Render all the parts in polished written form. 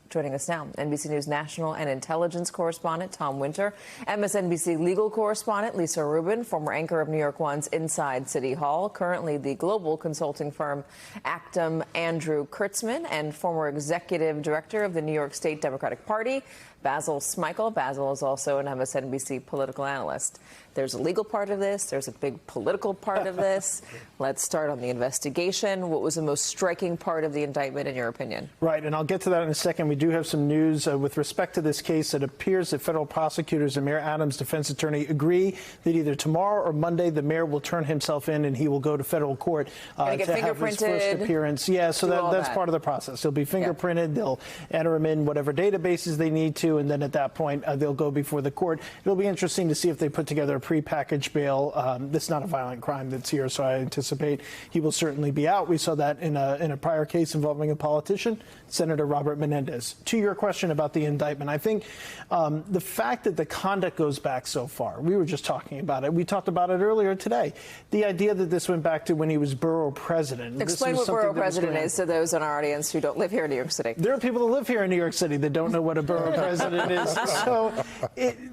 Joining us now, NBC News national and intelligence correspondent Tom Winter, MSNBC legal correspondent Lisa Rubin, former anchor of New York One's Inside City Hall, currently the global consulting firm Actum Andrew Kurtzman, and former executive director of the New York State Democratic Party, Basil Smikle. Basil is also an MSNBC political analyst. There's a legal part of this. There's a big political part of this. Let's start on the investigation. What was the most striking part of the indictment, in your opinion? Right, and I'll get to that in a second. We do have some news with respect to this case. It appears that federal prosecutors and Mayor Adams' defense attorney agree that either tomorrow or Monday the mayor will turn himself in and he will go to federal court to have his first appearance. Yeah, so that's part of the process. He'll be fingerprinted. They'll enter him in whatever databases they need to, and then at that point they'll go before the court. It'll be interesting to see if they put together a prepackaged bail. This is not a violent crime that's here, so I anticipate he will certainly be out. We saw that in a prior case involving a politician, Senator Robert Menendez. To your question about the indictment, I think the fact that the conduct goes back so far, we were just talking about it. We talked about it earlier today. The idea that this went back to when he was borough president. Explain what borough president is to those in our audience who don't live here in New York City. There are people that live here in New York City that don't know what a borough president is. So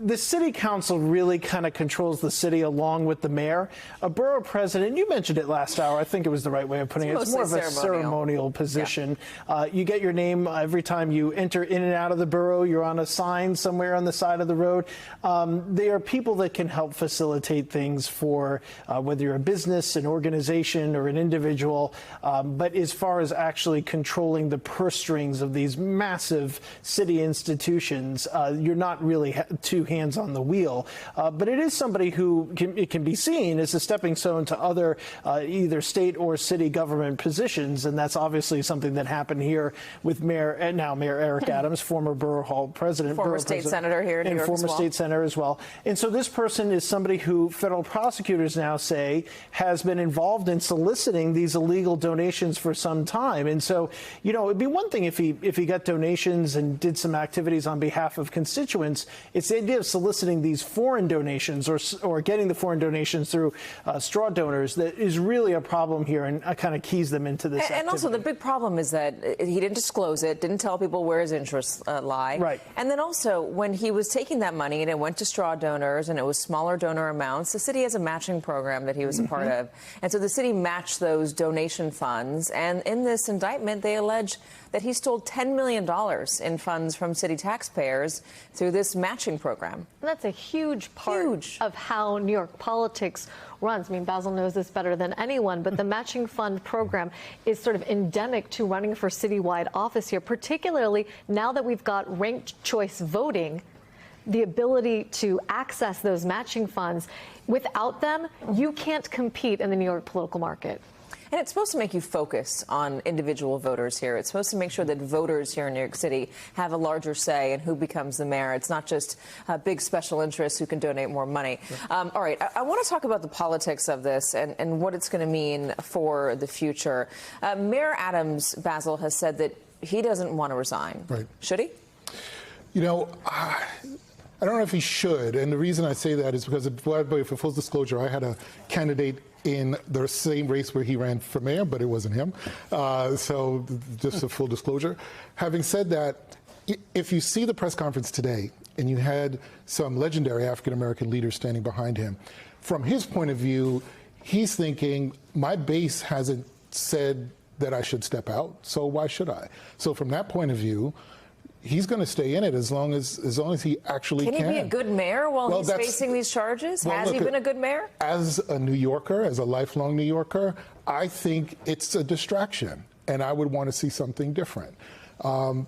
the city council really kind of controls the city along with the mayor. A borough president, you mentioned it last hour, I think it was the right way of putting it. It's more of a ceremonial position. Yeah. You get your name every time you enter in and out of the borough. You're on a sign somewhere on the side of the road. They are people that can help facilitate things for whether you're a business, an organization, or an individual. But as far as actually controlling the purse strings of these massive city institutions, you're not really two hands on the wheel. But it is somebody who can be seen as a stepping stone to other either state or city government positions. And that's obviously something that happened here with Mayor Eric Adams, former Borough Hall president. Former state senator here in New York as well. And former state senator as well. And so this person is somebody who federal prosecutors now say has been involved in soliciting these illegal donations for some time. And so, you know, it'd be one thing if he got donations and did some activities on behalf of constituents. It's the idea of soliciting these foreign donations or getting the foreign donations through straw donors that is really a problem here and kind of keys them into this activity. And also the big problem is that he didn't disclose it, didn't tell people where his interests lie. Right. And then also when he was taking that money and it went to straw donors and it was smaller donor amounts, the city has a matching program that he was a part of. And so the city matched those donation funds. And in this indictment, they allege that he stole $10 million in funds from city taxpayers through this matching program. And that's a huge part of how New York politics runs. I mean, Basil knows this better than anyone, but the matching fund program is sort of endemic to running for citywide office here, particularly now that we've got ranked choice voting. The ability to access those matching funds. Without them, you can't compete in the New York political market. And it's supposed to make you focus on individual voters here. It's supposed to make sure that voters here in New York City have a larger say in who becomes the mayor. It's not just big special interests who can donate more money. All right, I want to talk about the politics of this and what it's going to mean for the future. Mayor Adams, Basil, has said that he doesn't want to resign. Right. Should he? You know, I don't know if he should, and the reason I say that is because, for full disclosure, I had a candidate in the same race where he ran for mayor, but it wasn't him. So just a full disclosure. Having said that, if you see the press conference today and you had some legendary African-American leaders standing behind him, from his point of view, he's thinking, my base hasn't said that I should step out, so why should I? So from that point of view, he's going to stay in it as long as he actually can. Can he be a good mayor while he's facing these charges? Has he been a good mayor? As a New Yorker, as a lifelong New Yorker, I think it's a distraction, and I would want to see something different.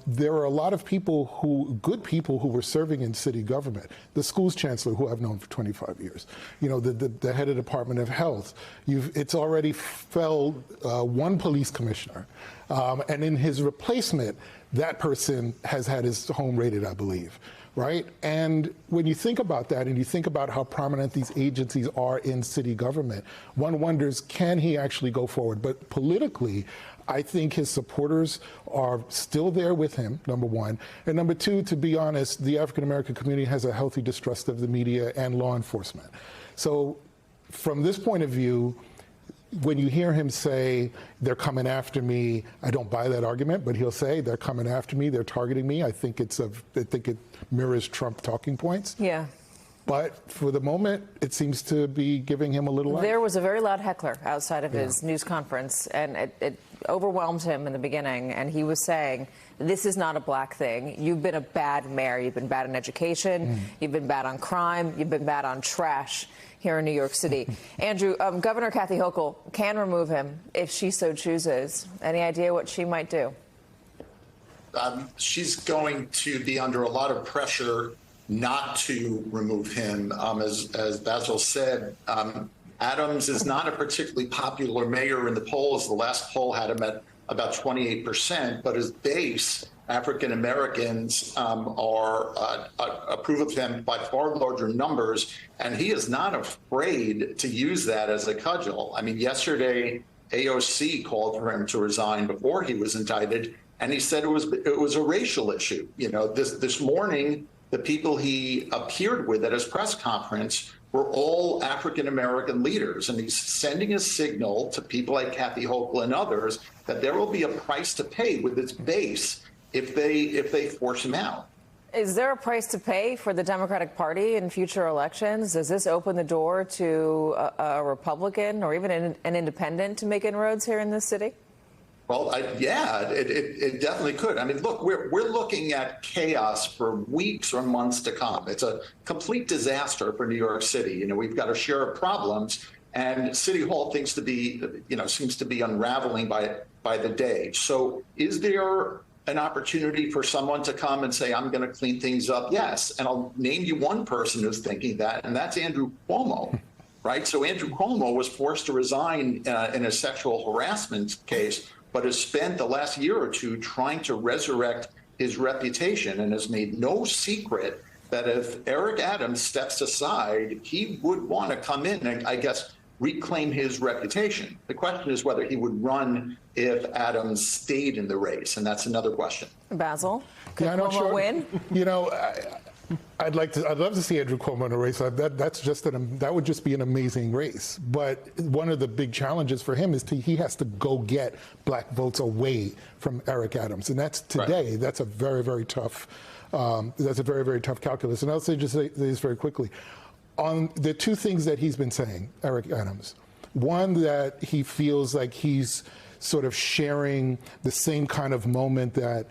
There are a lot of good people who were serving in city government. The schools chancellor, who I've known for 25 years, you know, the head of Department of Health. It's already felled one police commissioner, and in his replacement, that person has had his home raided, I believe. Right? And when you think about that and you think about how prominent these agencies are in city government, one wonders, can he actually go forward? But politically, I think his supporters are still there with him, number one. And number two, to be honest, the African-American community has a healthy distrust of the media and law enforcement. So from this point of view, when you hear him say, they're coming after me, I don't buy that argument, but he'll say, they're coming after me, they're targeting me. I think it mirrors Trump talking points. Yeah. But for the moment, it seems to be giving him a little light. There was a very loud heckler outside of his news conference, and it overwhelmed him in the beginning. And he was saying, this is not a black thing. You've been a bad mayor. You've been bad in education. You've been bad on crime. You've been bad on trash here in New York City. Andrew, Governor Kathy Hochul can remove him if she so chooses. Any idea what she might do? She's going to be under a lot of pressure not to remove him. As Basil said, Adams is not a particularly popular mayor in the polls. The last poll had him at about 28%, but his base, African Americans, approve of him by far larger numbers, and he is not afraid to use that as a cudgel. I mean, yesterday, AOC called for him to resign before he was indicted, and he said it was a racial issue. You know, this morning, the people he appeared with at his press conference were all African American leaders, and he's sending a signal to people like Kathy Hochul and others that there will be a price to pay with its base if they force him out. Is there a price to pay for the Democratic Party in future elections? Does this open the door to a Republican or even an independent to make inroads here in this city? Well, yeah, it definitely could. I mean, look, we're looking at chaos for weeks or months to come. It's a complete disaster for New York City. You know, we've got a share of problems, and City Hall seems to be unraveling by the day. So, is there an opportunity for someone to come and say, I'm going to clean things up? Yes, and I'll name you one person who's thinking that, and that's Andrew Cuomo. Right. So Andrew Cuomo was forced to resign in a sexual harassment case, but has spent the last year or two trying to resurrect his reputation and has made no secret that if Eric Adams steps aside, he would want to come in and, I guess, reclaim his reputation. The question is whether he would run if Adams stayed in the race, and that's another question. Basil, could I'm not Cuomo sure. win? You know, I'd love to see Andrew Cuomo in a race. That would just be an amazing race. But one of the big challenges for him is he has to go get black votes away from Eric Adams, and that's today. Right. That's a very, very tough. That's a very, very tough calculus. And I'll say this very quickly. On the two things that he's been saying, Eric Adams, one, that he feels like he's sort of sharing the same kind of moment that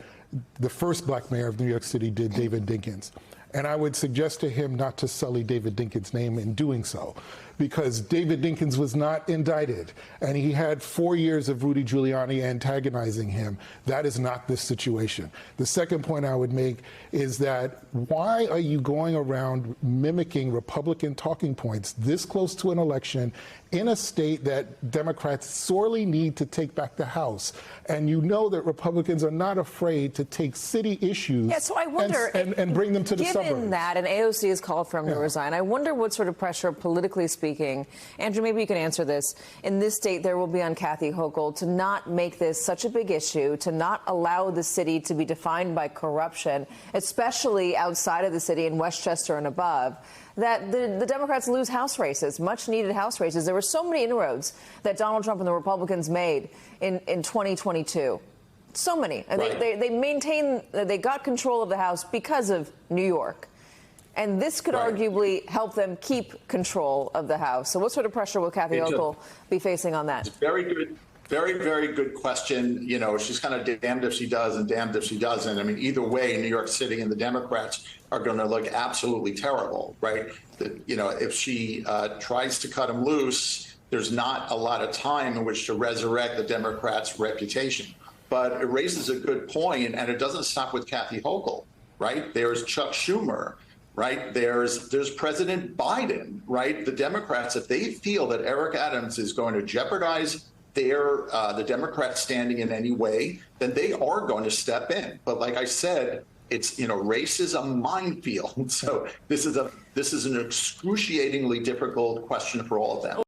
the first black mayor of New York City did, David Dinkins. And I would suggest to him not to sully David Dinkins' name in doing so, because David Dinkins was not indicted, and he had 4 years of Rudy Giuliani antagonizing him. That is not this situation. The second point I would make is that why are you going around mimicking Republican talking points this close to an election in a state that Democrats sorely need to take back the House? And you know that Republicans are not afraid to take city issues so I wonder, and bring them to the suburbs. Given that, and AOC has called for him to resign, I wonder what sort of pressure, politically speaking, Andrew, maybe you can answer this, in this state there will be on Kathy Hochul to not make this such a big issue, to not allow the city to be defined by corruption, especially outside of the city in Westchester and above, that the Democrats lose House races, much-needed House races. There were so many inroads that Donald Trump and the Republicans made in 2022. So many. Right. They got control of the House because of New York. And this could arguably help them keep control of the House. So what sort of pressure will Kathy Hochul be facing on that? It's very good. Very, very good question. You know, she's kind of damned if she does and damned if she doesn't. I mean, either way, New York City and the Democrats are going to look absolutely terrible, right? You know, if she tries to cut him loose, there's not a lot of time in which to resurrect the Democrats' reputation. But it raises a good point, and it doesn't stop with Kathy Hochul, right? There's Chuck Schumer, right? There's President Biden, right? The Democrats, if they feel that Eric Adams is going to jeopardize the Democrats standing in any way, then they are going to step in. But like I said, it's, you know, race is a minefield. So this is an excruciatingly difficult question for all of them.